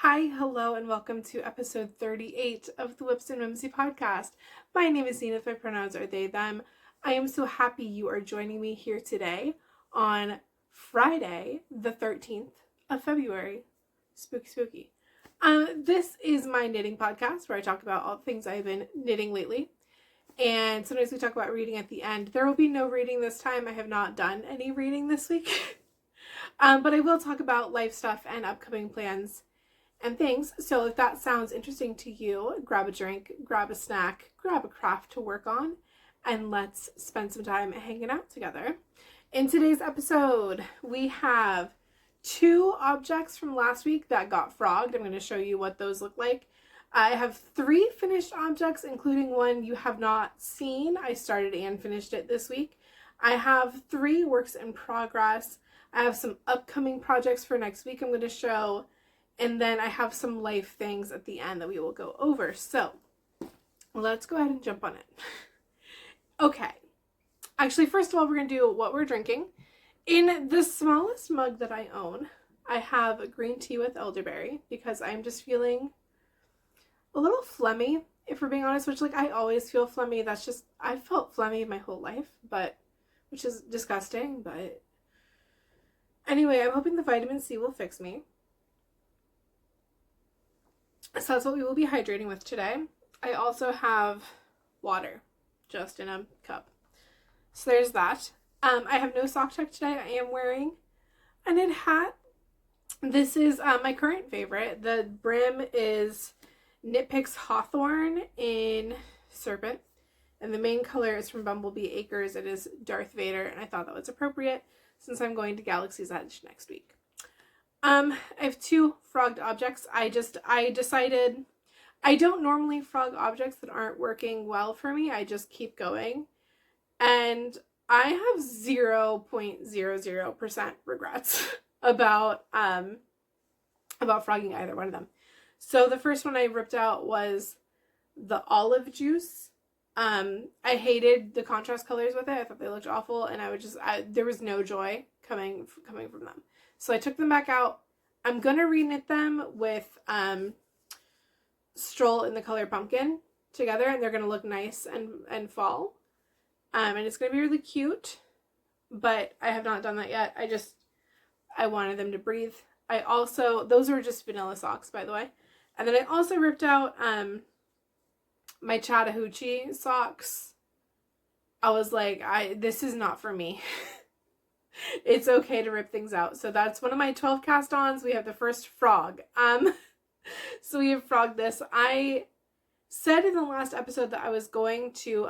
Hi, hello, and welcome to episode 38 of the Whips and Whimsy podcast. My name is Zenith. My pronouns are they, them. I am so happy you are joining me here today on Friday, the 13th of February. Spooky, spooky. This is my knitting podcast where I talk about all the things I've been knitting lately. And sometimes we talk about reading at the end. There will be no reading this time. I have not done any reading this week. But I will talk about life stuff and upcoming plans and things. So if that sounds interesting to you, grab a drink, grab a snack, grab a craft to work on, and let's spend some time hanging out together. In today's episode, we have 2 objects from last week that got frogged. I'm going to show you what those look like. I have 3 finished objects, including one you have not seen. I started and finished it this week. I have 3 works in progress. I have some upcoming projects for next week I'm going to show. And then I have some life things at the end that we will go over. So let's go ahead and jump on it. Okay. Actually, first of all, we're going to do what we're drinking. In the smallest mug that I own, I have green tea with elderberry because I'm just feeling a little phlegmy, if we're being honest, which I always feel phlegmy. That's just, I've felt phlegmy my whole life, which is disgusting, but anyway, I'm hoping the vitamin C will fix me. So that's what we will be hydrating with today. I also have water, just in a cup. So there's that. I have no sock check today. I am wearing a knit hat. This is my current favorite. The brim is Knit Picks Hawthorne in Serpent. And the main color is from Bumblebee Acres. It is Darth Vader, and I thought that was appropriate since I'm going to Galaxy's Edge next week. I have 2 frogged objects. I decided I don't normally frog objects that aren't working well for me. I just keep going. And I have 0.00% regrets about frogging either one of them. So the first one I ripped out was the olive juice. I hated the contrast colors with it. I thought they looked awful, and there was no joy coming from them. So I took them back out. I'm going to reknit them with Stroll in the color Pumpkin together, and they're going to look nice and fall. And it's going to be really cute, but I have not done that yet. I wanted them to breathe. Those were just vanilla socks, by the way. And then I also ripped out my Chattahoochee socks. I was like, this is not for me. It's okay to rip things out. So that's one of my 12 cast-ons. We have the first frog. So we have frogged this. I said in the last episode that I was going to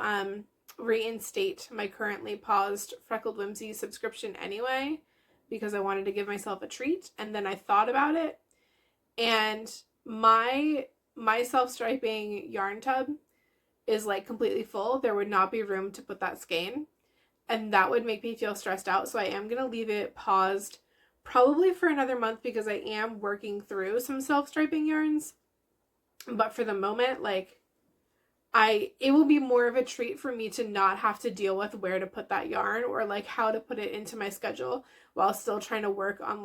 reinstate my currently paused Freckled Whimsy subscription anyway, because I wanted to give myself a treat. And then I thought about it, and my self-striping yarn tub is completely full. There would not be room to put that skein. And that would make me feel stressed out. So I am going to leave it paused probably for another month because I am working through some self-striping yarns. But for the moment, it will be more of a treat for me to not have to deal with where to put that yarn or how to put it into my schedule while still trying to work on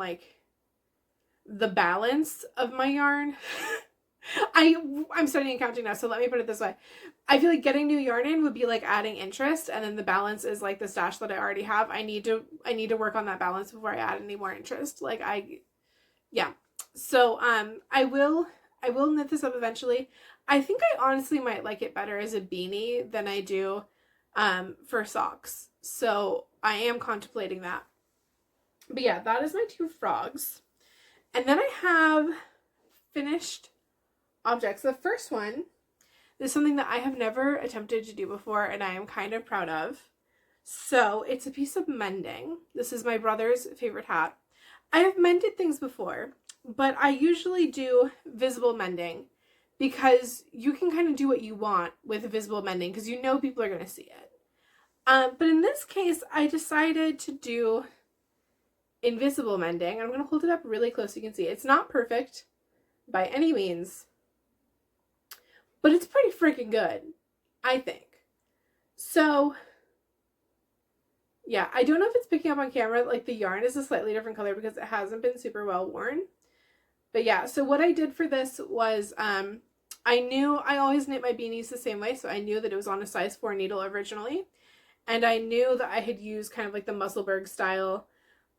the balance of my yarn. I'm studying accounting now, so let me put it this way. I feel like getting new yarn in would be adding interest, and then the balance is the stash that I already have. I need to work on that balance before I add any more interest. Yeah. So I will knit this up eventually. I think I honestly might like it better as a beanie than I do for socks. So I am contemplating that. But yeah, that is my 2 frogs. And then I have finished objects. The first one is something that I have never attempted to do before, and I am kind of proud of. So it's a piece of mending. This is my brother's favorite hat. I have mended things before, but I usually do visible mending because you can kind of do what you want with visible mending because people are going to see it. But in this case, I decided to do invisible mending. I'm going to hold it up really close so you can see it. It's not perfect by any means, but it's pretty freaking good, I think. So, yeah, I don't know if it's picking up on camera. The yarn is a slightly different color because it hasn't been super well worn. But yeah, so what I did for this was I knew I always knit my beanies the same way, so I knew that it was on a size 4 needle originally. And I knew that I had used kind of like the Musselburgh style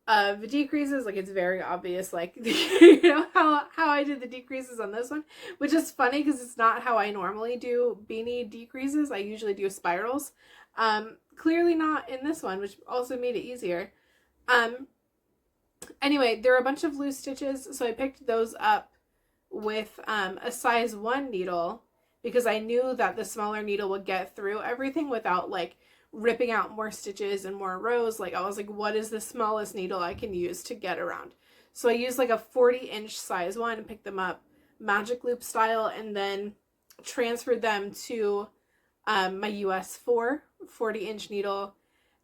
of decreases. Like, it's very obvious, like, you know, how I did the decreases on this one, which is funny because it's not how I normally do beanie decreases. I usually do spirals. Clearly not in this one, which also made it easier. Anyway, there are a bunch of loose stitches, so I picked those up with a size 1 needle because I knew that the smaller needle would get through everything without like ripping out more stitches and more rows. Like, I was like, what is the smallest needle I can use to get around? So I used like a 40-inch size 1 and picked them up magic loop style, and then transferred them to my US 4 40-inch needle,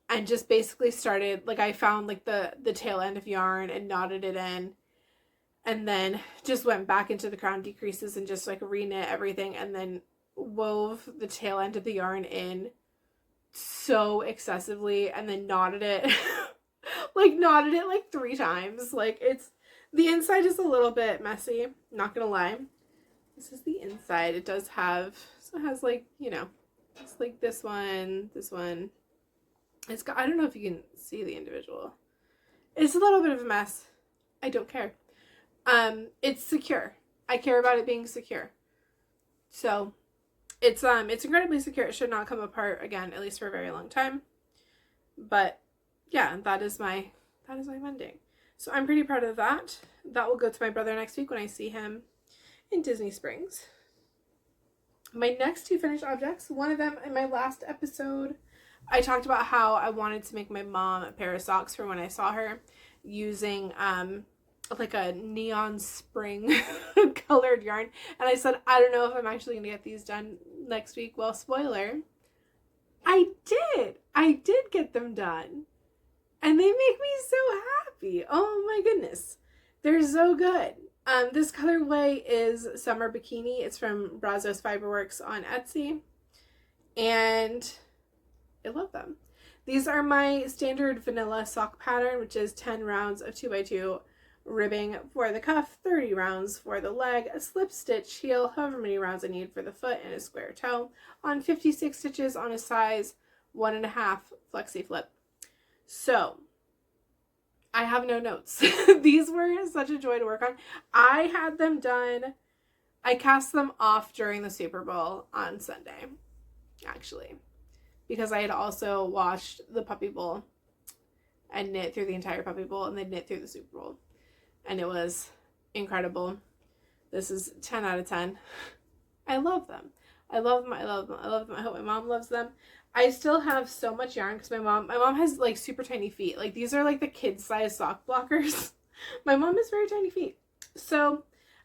and just basically started, like, I found like the tail end of yarn and knotted it in, and then just went back into the crown decreases and just like re-knit everything, and then wove the tail end of the yarn in so excessively, and then knotted it like 3 times. Like, it's, the inside is a little bit messy, not gonna lie. This is the inside. It does have, so it has like, you know, it's like this one. It's got, I don't know if you can see the individual. It's a little bit of a mess. I don't care. It's secure. I care about it being secure. So it's incredibly secure. It should not come apart again, at least for a very long time. But yeah, that is my mending. So I'm pretty proud of that. That will go to my brother next week when I see him in Disney Springs. My next 2 finished objects, one of them in my last episode, I talked about how I wanted to make my mom a pair of socks for when I saw her, using like a neon spring colored yarn. And I said, I don't know if I'm actually gonna get these done next week. Well, spoiler, I did get them done, and they make me so happy. Oh my goodness, they're so good. This colorway is Summer Bikini. It's from Brazos Fiberworks on Etsy, and I love them. These are my standard vanilla sock pattern, which is 10 rounds of 2x2 ribbing for the cuff, 30 rounds for the leg, a slip stitch heel, however many rounds I need for the foot, and a square toe, on 56 stitches on a size 1.5 flexi flip. So I have no notes. These were such a joy to work on. I had them done, I cast them off during the Super Bowl on Sunday, actually, because I had also watched the Puppy Bowl and knit through the entire Puppy Bowl, and then knit through the Super Bowl, and it was incredible. This is 10 out of 10. I love them. I love them. I love them. I love them. I hope my mom loves them. I still have so much yarn because my mom has like super tiny feet. Like, these are like the kid size sock blockers. My mom has very tiny feet. So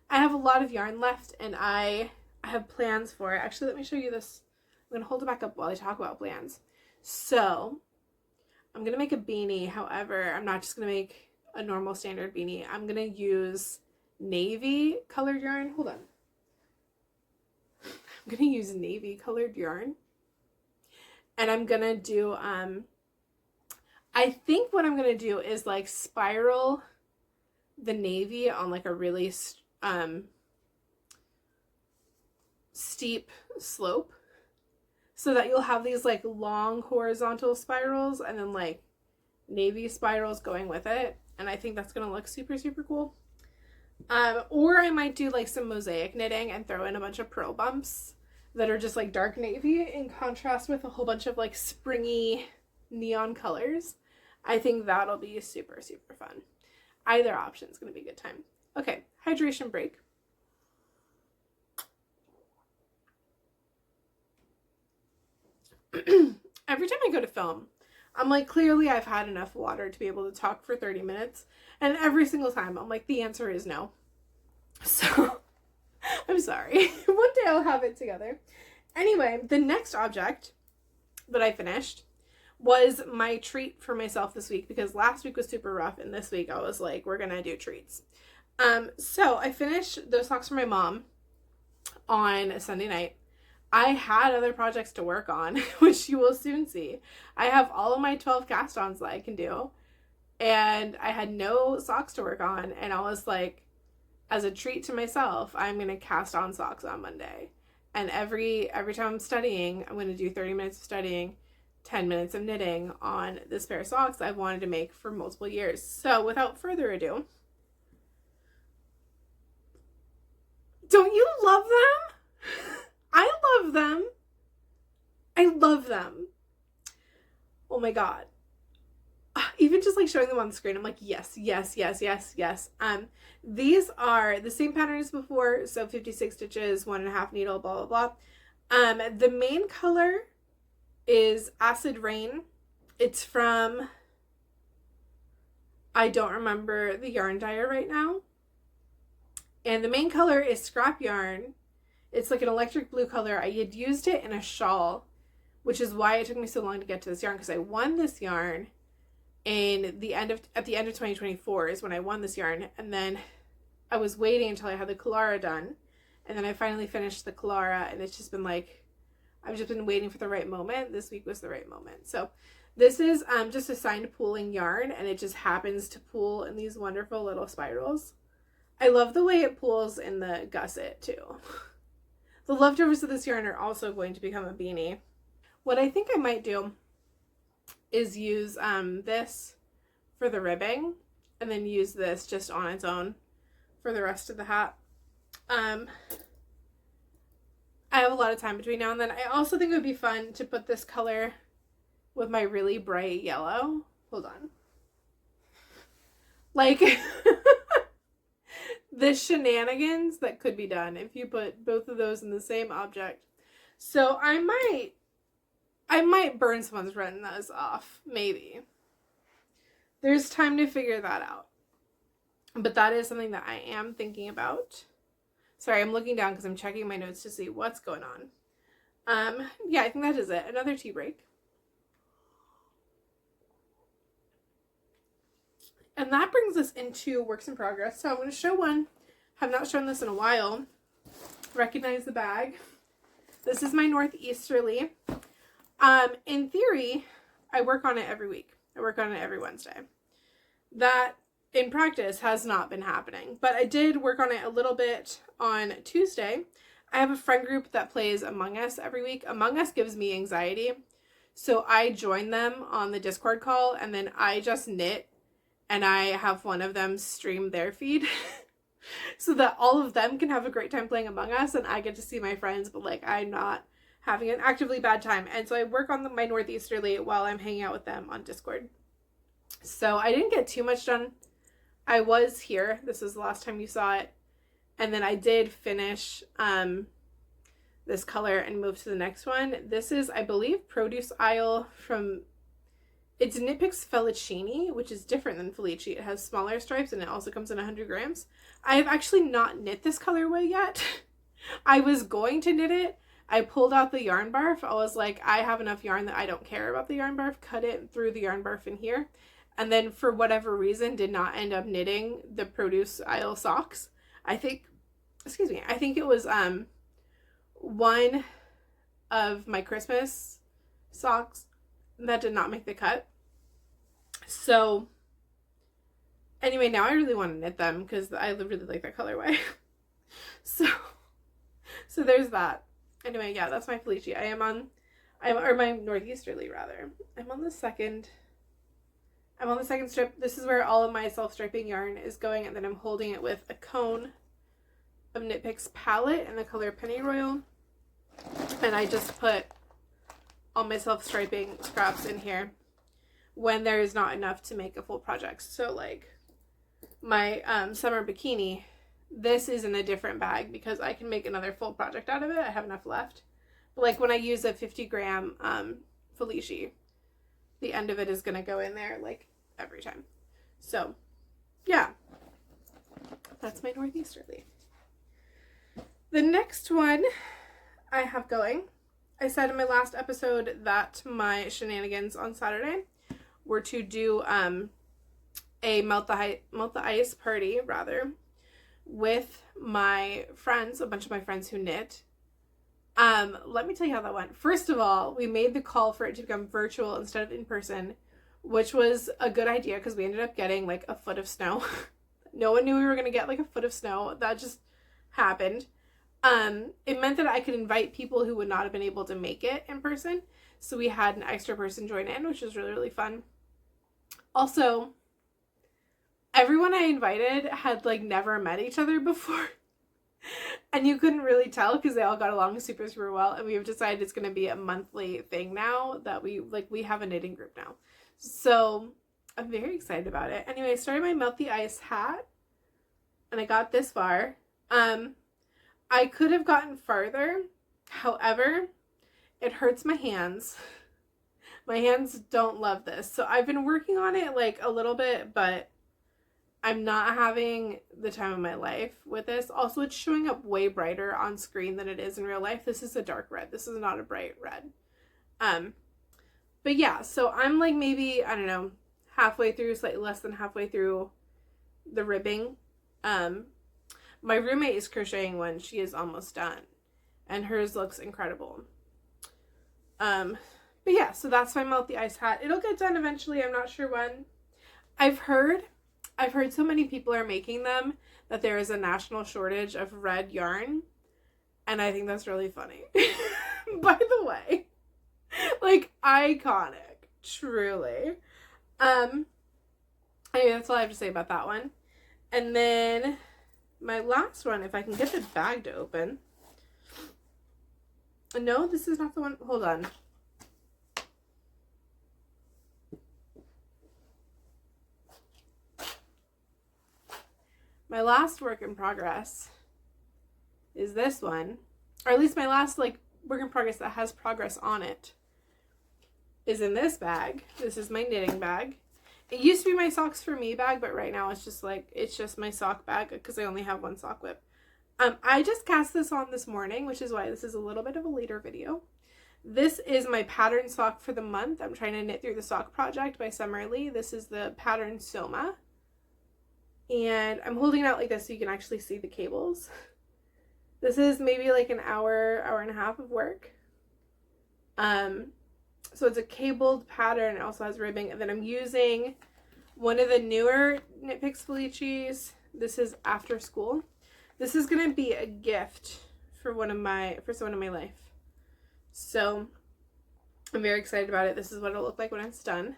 I have a lot of yarn left, and I have plans for it. Actually, let me show you this. I'm going to hold it back up while I talk about plans. So I'm going to make a beanie. However, I'm not just going to make a normal standard beanie. I'm going to use navy colored yarn. Hold on. I'm going to use navy colored yarn. And I'm going to do, I think what I'm going to do is like spiral the navy on like a really steep slope, so that you'll have these like long horizontal spirals and then like navy spirals going with it. And I think that's going to look super, super cool. Or I might do like some mosaic knitting and throw in a bunch of pearl bumps that are just like dark navy in contrast with a whole bunch of like springy neon colors. I think that'll be super, super fun. Either option is going to be a good time. Okay, hydration break. Every time I go to film, I'm like, clearly I've had enough water to be able to talk for 30 minutes. And every single time I'm like, the answer is no. So I'm sorry. One day I'll have it together. Anyway, the next object that I finished was my treat for myself this week, because last week was super rough, and this week I was like, we're gonna do treats. So I finished those socks for my mom on a Sunday night. I had other projects to work on, which you will soon see. I have all of my 12 cast-ons that I can do, and I had no socks to work on, and I was like, as a treat to myself, I'm going to cast on socks on Monday. And every time I'm studying, I'm going to do 30 minutes of studying, 10 minutes of knitting on this pair of socks I've wanted to make for multiple years. So without further ado, don't you love them? I love them. I love them. Oh my God. Even just like showing them on the screen, I'm like, yes, yes, yes, yes, yes. These are the same pattern as before. So 56 stitches, 1.5 needle, blah, blah, blah. The main color is Acid Rain. It's from, I don't remember the yarn dyer right now. And the main color is Scrap Yarn. It's like an electric blue color. I had used it in a shawl, which is why it took me so long to get to this yarn, because I won this yarn at the end of 2024 is when I won this yarn. And then I was waiting until I had the Kalara done. And then I finally finished the Kalara, and it's just been like, I've just been waiting for the right moment. This week was the right moment. So this is just a signed pooling yarn, and it just happens to pool in these wonderful little spirals. I love the way it pools in the gusset too. The leftovers of this yarn are also going to become a beanie. What I think I might do is use this for the ribbing, and then use this just on its own for the rest of the hat. I have a lot of time between now and then. I also think it would be fun to put this color with my really bright yellow. Hold on. Like the shenanigans that could be done if you put both of those in the same object. So I might burn someone's retinas off, maybe. There's time to figure that out. But that is something that I am thinking about. Sorry, I'm looking down because I'm checking my notes to see what's going on. Yeah, I think that is it. Another tea break. And that brings us into works in progress. So I'm going to show one. Have not shown this in a while. Recognize the bag. This is my Northeasterly. In theory, I work on it every week. I work on it every Wednesday. That, in practice, has not been happening. But I did work on it a little bit on Tuesday. I have a friend group that plays Among Us every week. Among Us gives me anxiety. So I join them on the Discord call, and then I just knit. And I have one of them stream their feed so that all of them can have a great time playing Among Us, and I get to see my friends, but like I'm not having an actively bad time. And so I work on my Northeasterly while I'm hanging out with them on Discord. So I didn't get too much done. I was here. This is the last time you saw it. And then I did finish this color and move to the next one. This is, I believe, Produce Aisle from... It's Knit Picks Felicini, which is different than Felici. It has smaller stripes, and it also comes in 100 grams. I have actually not knit this colorway yet. I was going to knit it. I pulled out the yarn barf. I was like, I have enough yarn that I don't care about the yarn barf. Cut it through the yarn barf in here. And then for whatever reason, did not end up knitting the Produce Aisle socks. I think it was one of my Christmas socks that did not make the cut. So anyway, now I really want to knit them because I really like that colorway. so there's that. Anyway, yeah, that's my Felici. Or my Northeasterly rather. I'm on the second strip. This is where all of my self-striping yarn is going, and then I'm holding it with a cone of Knit Picks palette in the color Pennyroyal. And I just put all my self-striping scraps in here when there is not enough to make a full project. So like my summer bikini, this is in a different bag because I can make another full project out of it. I have enough left. But like when I use a 50 gram Felici, the end of it is going to go in there like every time. So yeah, that's my Northeasterly. The next one I have going, I said in my last episode that my shenanigans on Saturday were to do a melt the ice party rather with my friends, a bunch of my friends who knit. Let me tell you how that went. First of all, we made the call for it to become virtual instead of in person, which was a good idea because we ended up getting like a foot of snow No one knew we were going to get like a foot of snow. That just happened. It meant that I could invite people who would not have been able to make it in person. So we had an extra person join in, which was really, really fun. Also, everyone I invited had like never met each other before. And you couldn't really tell because they all got along super, super well. And we've decided it's going to be a monthly thing now that we have a knitting group now. So I'm very excited about it. Anyway, I started my Melt the Ice hat and I got this far. I could have gotten farther. However, it hurts my hands. My hands don't love this. So I've been working on it like a little bit, but I'm not having the time of my life with this. Also, it's showing up way brighter on screen than it is in real life. This is a dark red. This is not a bright red. But yeah, so I'm like maybe, I don't know, halfway through, slightly less than halfway through the ribbing. My roommate is crocheting one. She is almost done. And hers looks incredible. But yeah, so that's my Melt the Ice hat. It'll get done eventually. I'm not sure when. I've heard so many people are making them that there is a national shortage of red yarn. And I think that's really funny. By the way. Like, iconic. Truly. Anyway, that's all I have to say about that one. And then my last one, if I can get the bag to open. No, this is not the one. Hold on. My last work in progress is this one. Or at least my last like work in progress that has progress on it is in this bag. This is my knitting bag. It used to be my Socks for Me bag, but right now it's just my sock bag because I only have one sock whip. I just cast this on this morning, which is why this is a little bit of a later video. This is my pattern sock for the month. I'm trying to knit through the sock project by Summerly. This is the pattern Soma. And I'm holding it out like this so you can actually see the cables. This is maybe like an hour and a half of work. So it's a cabled pattern. It also has ribbing. And then I'm using one of the newer Knit Picks Felicis. This is After School. This is going to be a gift for someone in my life. So I'm very excited about it. This is what it'll look like when it's done.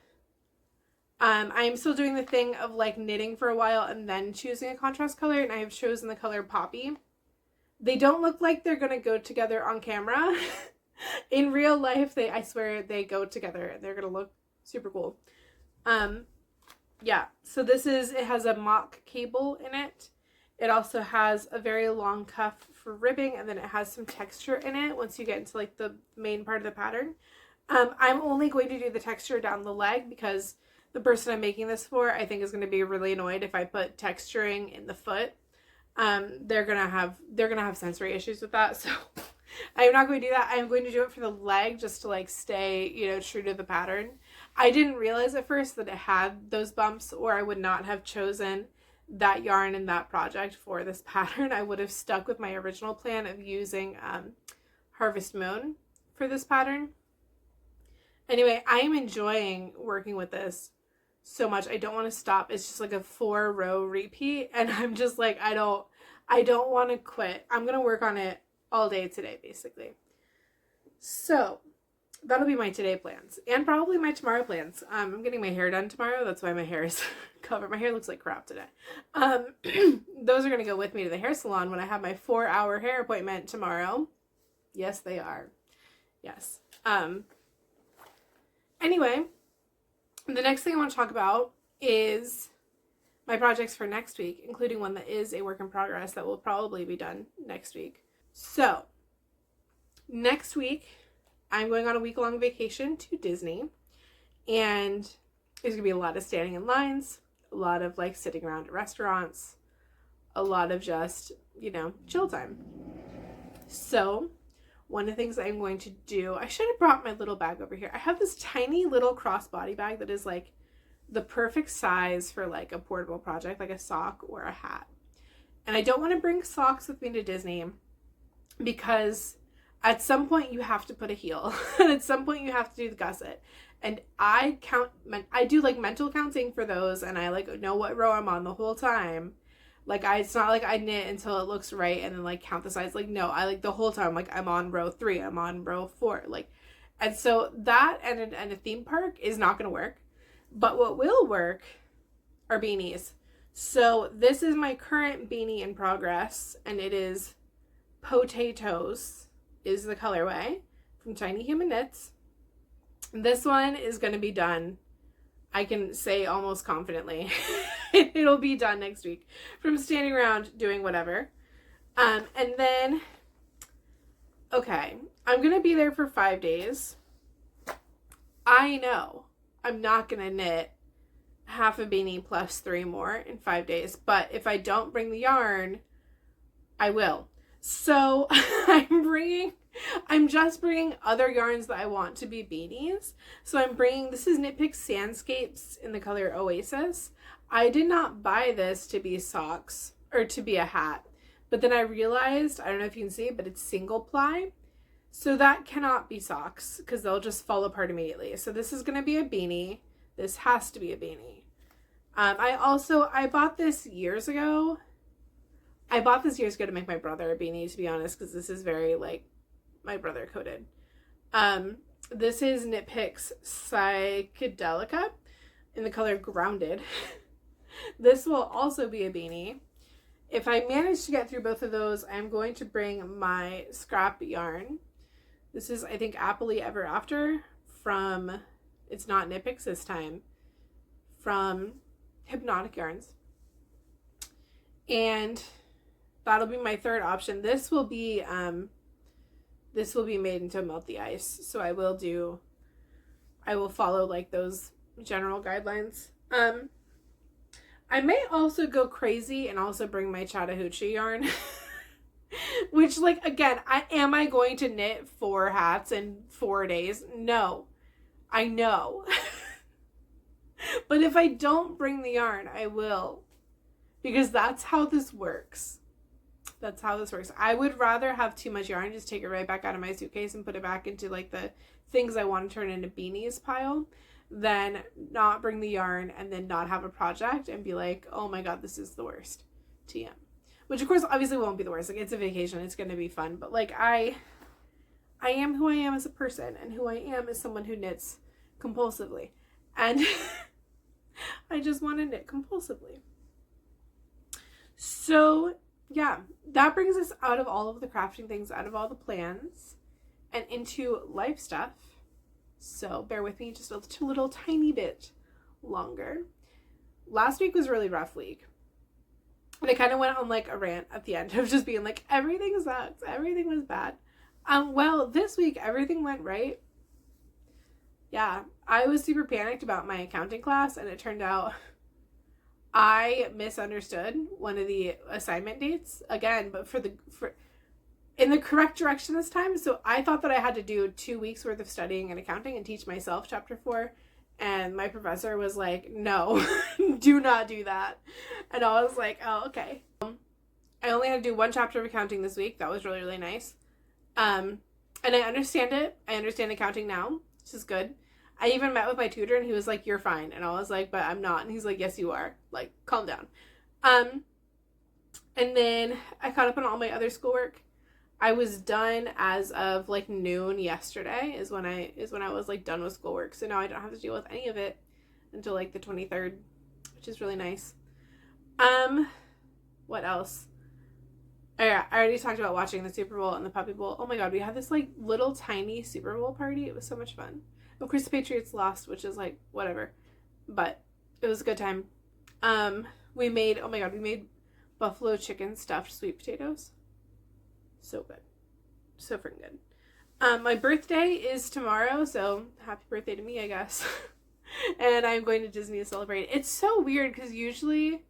I am still doing the thing of like knitting for a while and then choosing a contrast color, and I have chosen the color Poppy. They don't look like they're going to go together on camera. In real life, I swear they go together and they're going to look super cool. Yeah, so it has a mock cable in it. It also has a very long cuff for ribbing, and then it has some texture in it once you get into like the main part of the pattern. I'm only going to do the texture down the leg because the person I'm making this for, I think, is going to be really annoyed if I put texturing in the foot. They're gonna have sensory issues with that, so I'm not going to do that. I'm going to do it for the leg just to like stay, true to the pattern. I didn't realize at first that it had those bumps, or I would not have chosen that yarn and that project for this pattern. I would have stuck with my original plan of using Harvest Moon for this pattern. Anyway, I am enjoying working with this so much. I don't want to stop. It's just like a 4-row repeat, and I'm just like, I don't want to quit. I'm going to work on it all day today, basically. So that'll be my today plans and probably my tomorrow plans. I'm getting my hair done tomorrow. That's why my hair is covered. My hair looks like crap today. Those are going to go with me to the hair salon when I have my 4-hour hair appointment tomorrow. Yes, they are. Yes. Anyway, the next thing I want to talk about is my projects for next week, including one that is a work in progress that will probably be done next week. So, next week, I'm going on a week-long vacation to Disney, and there's going to be a lot of standing in lines, a lot of like sitting around at restaurants, a lot of just, chill time. So, one of the things I'm going to do, I should have brought my little bag over here. I have this tiny little crossbody bag that is like the perfect size for like a portable project, like a sock or a hat. And I don't want to bring socks with me to Disney because at some point you have to put a heel and at some point you have to do the gusset. And I do like mental counting for those, and I like know what row I'm on the whole time. Like it's not like I knit until it looks right and then like count the sides. Like no, I like the whole time, like I'm on row 3, I'm on row 4, like, and so that and a theme park is not going to work. But what will work are beanies. So this is my current beanie in progress, and it is Potatoes is the colorway from Tiny Human Knits. This one is going to be done, I can say almost confidently. It'll be done next week from standing around doing whatever. And then, okay, I'm going to be there for 5 days. I know I'm not going to knit half a beanie plus 3 more in 5 days, but if I don't bring the yarn, I will. So I'm just bringing other yarns that I want to be beanies. So I'm bringing, this is Knit Picks Sandscapes in the color Oasis. I did not buy this to be socks or to be a hat, but then I realized, I don't know if you can see, but it's single ply. So that cannot be socks because they'll just fall apart immediately. So this is going to be a beanie. This has to be a beanie. I bought this years ago. To make my brother a beanie, to be honest, because this is very, like, my brother coded. This is Knit Picks Psychedelica in the color Grounded. This will also be a beanie. If I manage to get through both of those, I'm going to bring my scrap yarn. This is, I think, Happily Ever After from, it's not Knit Picks this time, from Hypnotic Yarns. And that'll be my third option. This will be made into Melt the Ice. So I will follow like those general guidelines. I may also go crazy and also bring my Chattahoochee yarn. Which, like, again, am I going to knit 4 hats in 4 days? No. I know. But if I don't bring the yarn, I will. Because that's how this works. I would rather have too much yarn, just take it right back out of my suitcase and put it back into, like, the things I want to turn into beanies pile, than not bring the yarn and then not have a project and be like, oh my god, this is the worst. TM. Which, of course, obviously won't be the worst. Like, it's a vacation. It's going to be fun. But, like, I am who I am as a person. And who I am is someone who knits compulsively. And I just want to knit compulsively. So, yeah. That brings us out of all of the crafting things, out of all the plans, and into life stuff. So, bear with me just a little tiny bit longer. Last week was a really rough week. And I kind of went on like a rant at the end of just being like, everything sucks. Everything was bad. Well, this week, everything went right. Yeah, I was super panicked about my accounting class, and it turned out I misunderstood one of the assignment dates again, but in the correct direction this time. So I thought that I had to do 2 weeks worth of studying and accounting and teach myself chapter 4. And my professor was like, no, do not do that. And I was like, oh, okay. I only had to do 1 chapter of accounting this week. That was really, really nice. And I understand it. I understand accounting now, which is good. I even met with my tutor and he was like, you're fine. And I was like, but I'm not. And he's like, yes, you are. Like, calm down. And then I caught up on all my other schoolwork. I was done as of like noon yesterday is when I was like done with schoolwork. So now I don't have to deal with any of it until like the 23rd, which is really nice. What else? Oh yeah, I already talked about watching the Super Bowl and the Puppy Bowl. Oh my god, we had this like little tiny Super Bowl party. It was so much fun. Of course the Patriots lost, which is like whatever. But it was a good time. We made buffalo chicken stuffed sweet potatoes. So good. So freaking good. My birthday is tomorrow, so happy birthday to me, I guess. And I'm going to Disney to celebrate. It's so weird because usually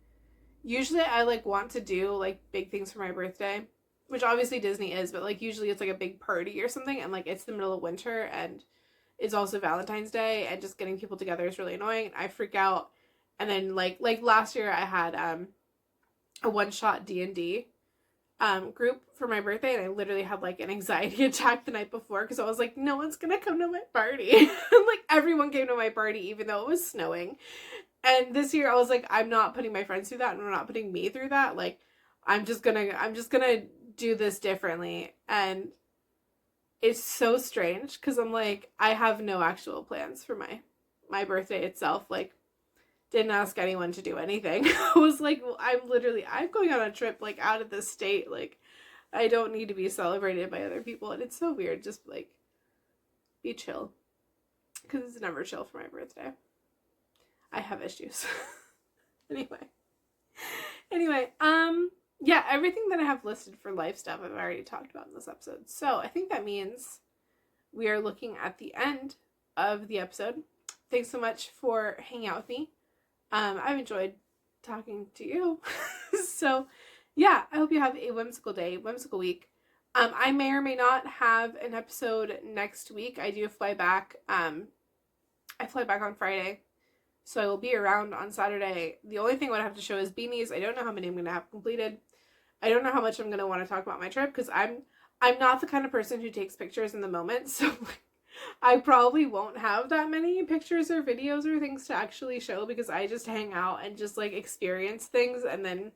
I like want to do like big things for my birthday, which obviously Disney is, but like usually it's like a big party or something, and like it's the middle of winter and it's also Valentine's Day, and just getting people together is really annoying. I freak out. And then like last year I had a one-shot D&D group for my birthday, and I literally had like an anxiety attack the night before because I was like, no one's gonna come to my party. And like everyone came to my party even though it was snowing, And this year I was like, I'm not putting my friends through that, and I'm not putting me through that. Like, I'm just gonna do this differently. And it's so strange because I'm like, I have no actual plans for my birthday itself. Like, didn't ask anyone to do anything. I was like, well, I'm going on a trip, like, out of the state. Like, I don't need to be celebrated by other people. And it's so weird. Just, like, be chill. Because it's never chill for my birthday. I have issues. Anyway, yeah, everything that I have listed for life stuff I've already talked about in this episode. So I think that means we are looking at the end of the episode. Thanks so much for hanging out with me. I've enjoyed talking to you. So yeah, I hope you have a whimsical day, whimsical week. I may or may not have an episode next week. I do fly back. I fly back on Friday. So I will be around on Saturday. The only thing I would have to show is beanies. I don't know how many I'm going to have completed. I don't know how much I'm going to want to talk about my trip because I'm not the kind of person who takes pictures in the moment. So I probably won't have that many pictures or videos or things to actually show because I just hang out and just like experience things. And then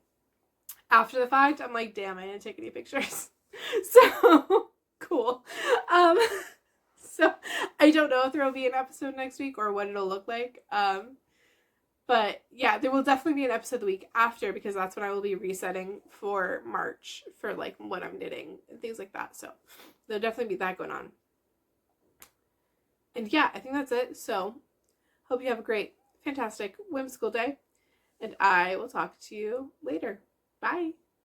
after the fact, I'm like, damn, I didn't take any pictures. So cool. So I don't know if there will be an episode next week or what it'll look like. But yeah, there will definitely be an episode the week after because that's when I will be resetting for March for like what I'm knitting and things like that. So there'll definitely be that going on. And yeah, I think that's it. So hope you have a great, fantastic, whimsical day. And I will talk to you later. Bye.